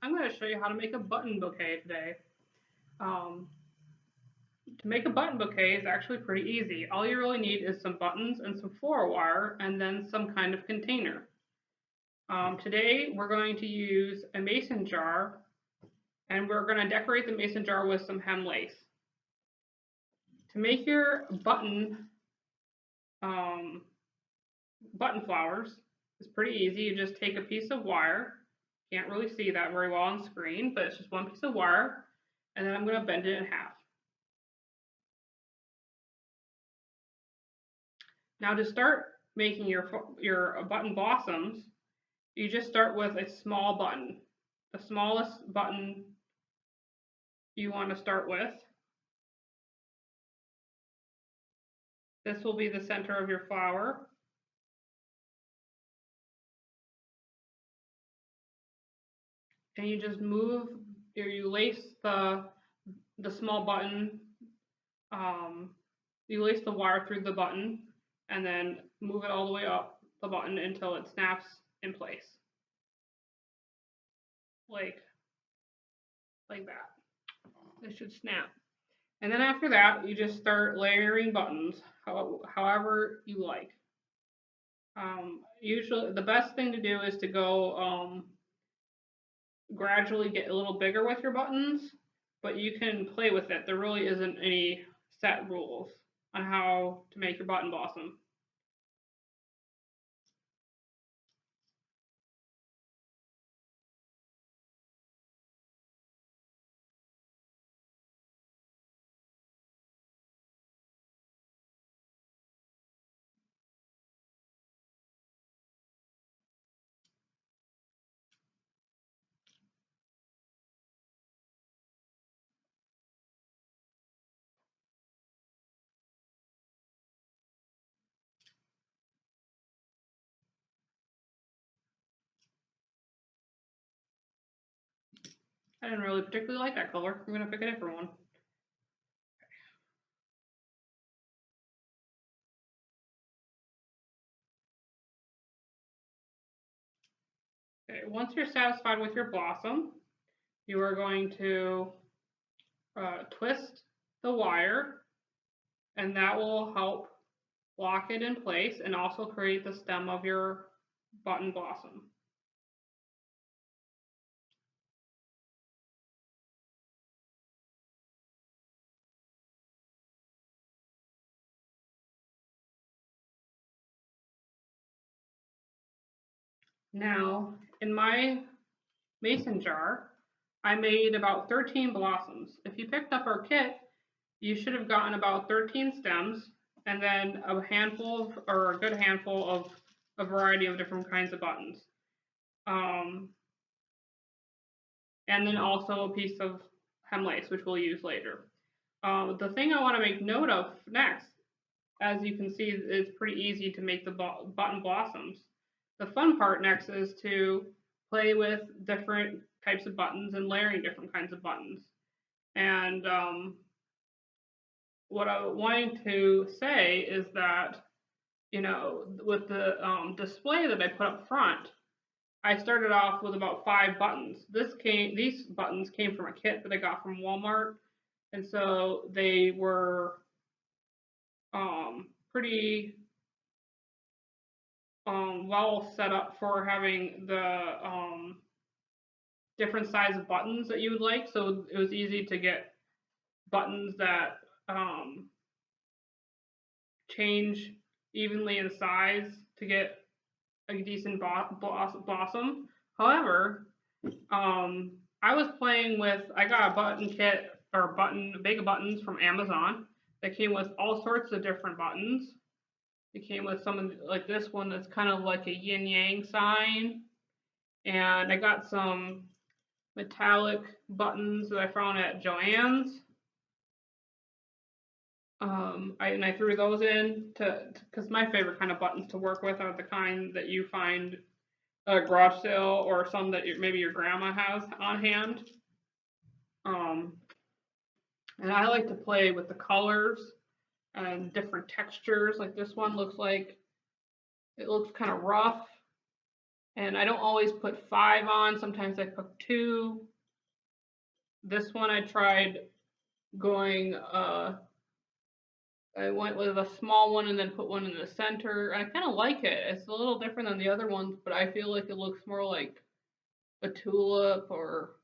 I'm going to show you how to make a button bouquet today. Um, to make a button bouquet is actually pretty easy. All you really need is some buttons and some floral wire and then some kind of container. Today we're going to use a mason jar and we're going to decorate the mason jar with some hem lace. To make your um, button flowers is pretty easy. You just take a piece of wire. Can't really see that very well on screen, but it's just one piece of wire, and then I'm going to bend it in half. Now to start making your button blossoms, you just start with a small button. The smallest button you want to start with. This will be the center of your flower. And you just move, or you lace the small button, you lace the wire through the button, and then move it all the way up the button until it snaps in place, like like that. It should snap. And then after that, you just start layering buttons, however you like. Usually, the best thing to do is to go gradually get a little bigger with your buttons, but you can play with it. There really isn't any set rules on how to make your button blossom. I didn't really particularly like that color. I'm going to pick a different one. Okay, once you're satisfied with your blossom, you are going to twist the wire, and that will help lock it in place and also create the stem of your button blossom. Now, in my mason jar, I made about 13 blossoms. If you picked up our kit, you should have gotten about 13 stems and then a handful of, or a good handful of a variety of different kinds of buttons. Um, and then also a piece of hem lace, which we'll use later. The thing I want to make note of next, as you can see, it's pretty easy to make the button blossoms. The fun part next is to play with different types of buttons and layering different kinds of buttons. And what I wanted to say is that, you know, with the display that I put up front, I started off with about 5 buttons. These buttons came from a kit that I got from Walmart, and so they were pretty well set up for having the different size of buttons that you would like. So it was easy to get buttons that change evenly in size to get a decent blossom. However, I was playing with, I got a button kit or bag of buttons from Amazon that came with all sorts of different buttons. It came with some like this one that's kind of like a yin yang sign. And I got some metallic buttons that I found at Joann's. I threw those in because my favorite kind of buttons to work with are the kind that you find at a garage sale or some that maybe your grandma has on hand. Um, and I like to play with the colors and different textures. Like this one looks like it looks kind of rough. And I don't always put 5 on, sometimes I put 2. This one I tried going, I went with a small one and then put one in the center. I kind of like it. It's a little different than the other ones, but I feel like it looks more like a tulip or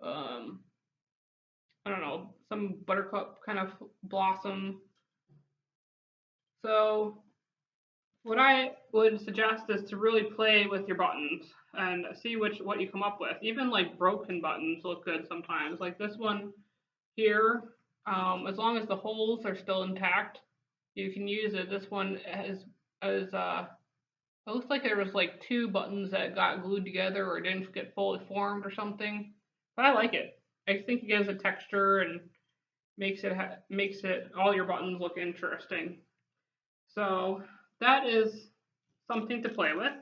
um, I don't know, some buttercup kind of blossom. So what I would suggest is to really play with your buttons and see what you come up with. Even like broken buttons look good sometimes. Like this one here, as long as the holes are still intact, you can use it. This one has it looks like there was like 2 buttons that got glued together or didn't get fully formed or something. But I like it. I think it gives a texture and makes it all your buttons look interesting. So that is something to play with.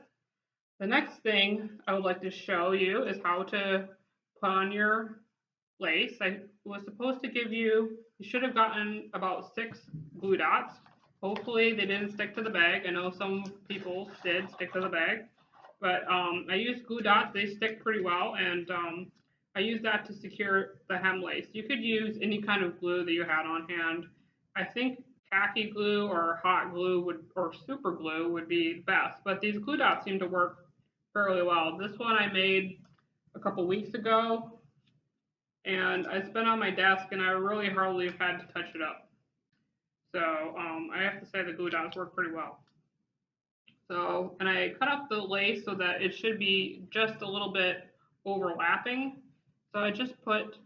The next thing I would like to show you is how to put on your lace. I was supposed to give you, you should have gotten about 6 glue dots. Hopefully they didn't stick to the bag. I know some people did stick to the bag, but I used glue dots. They stick pretty well, and I used that to secure the hem lace. You could use any kind of glue that you had on hand. I think tacky glue or hot glue or super glue would be best, but these glue dots seem to work fairly well. This one I made a couple weeks ago, and it's been on my desk, and I really hardly have had to touch it up. So I have to say the glue dots work pretty well. So, and I cut up the lace so that it should be just a little bit overlapping. So I just put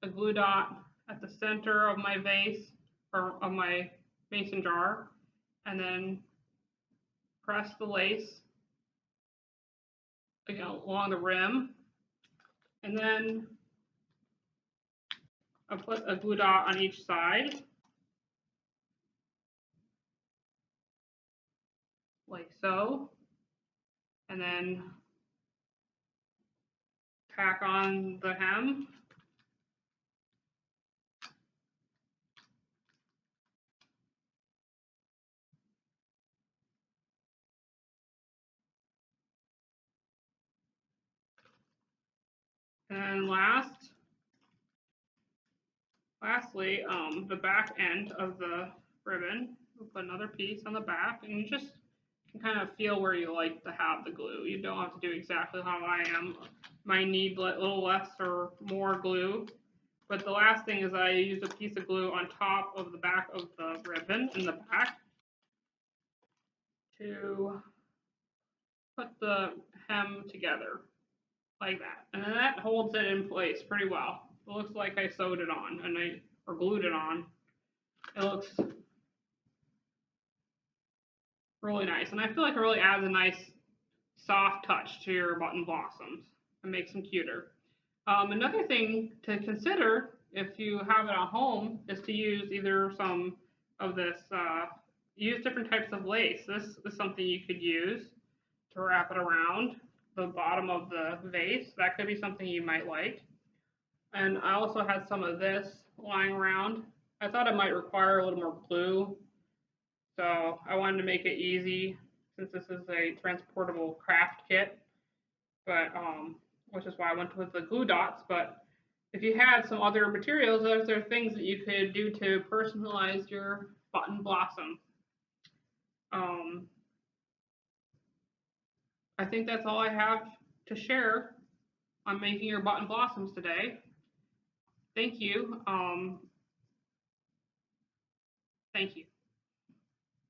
a glue dot at the center of my vase or of my mason jar, and then press the lace along the rim, and then I put a glue dot on each side, like so, and then tack on the hem. And lastly, the back end of the ribbon, we'll put another piece on the back, and you just can kind of feel where you like to have the glue. You don't have to do exactly how I am. Might need a little less or more glue. But the last thing is I use a piece of glue on top of the back of the ribbon in the back to put the hem together like that. And then that holds it in place pretty well. It looks like I sewed it on or glued it on. It looks really nice. And I feel like it really adds a nice soft touch to your button blossoms and makes them cuter. Another thing to consider if you have it at home is to use either some of this, use different types of lace. This is something you could use to wrap it around the bottom of the vase. That could be something you might like. And I also had some of this lying around. I thought it might require a little more glue, so I wanted to make it easy since this is a transportable craft kit. But which is why I went with the glue dots. But if you had some other materials, those are things that you could do to personalize your button blossom. Um, I think that's all I have to share on making your button blossoms today. Thank you. Thank you.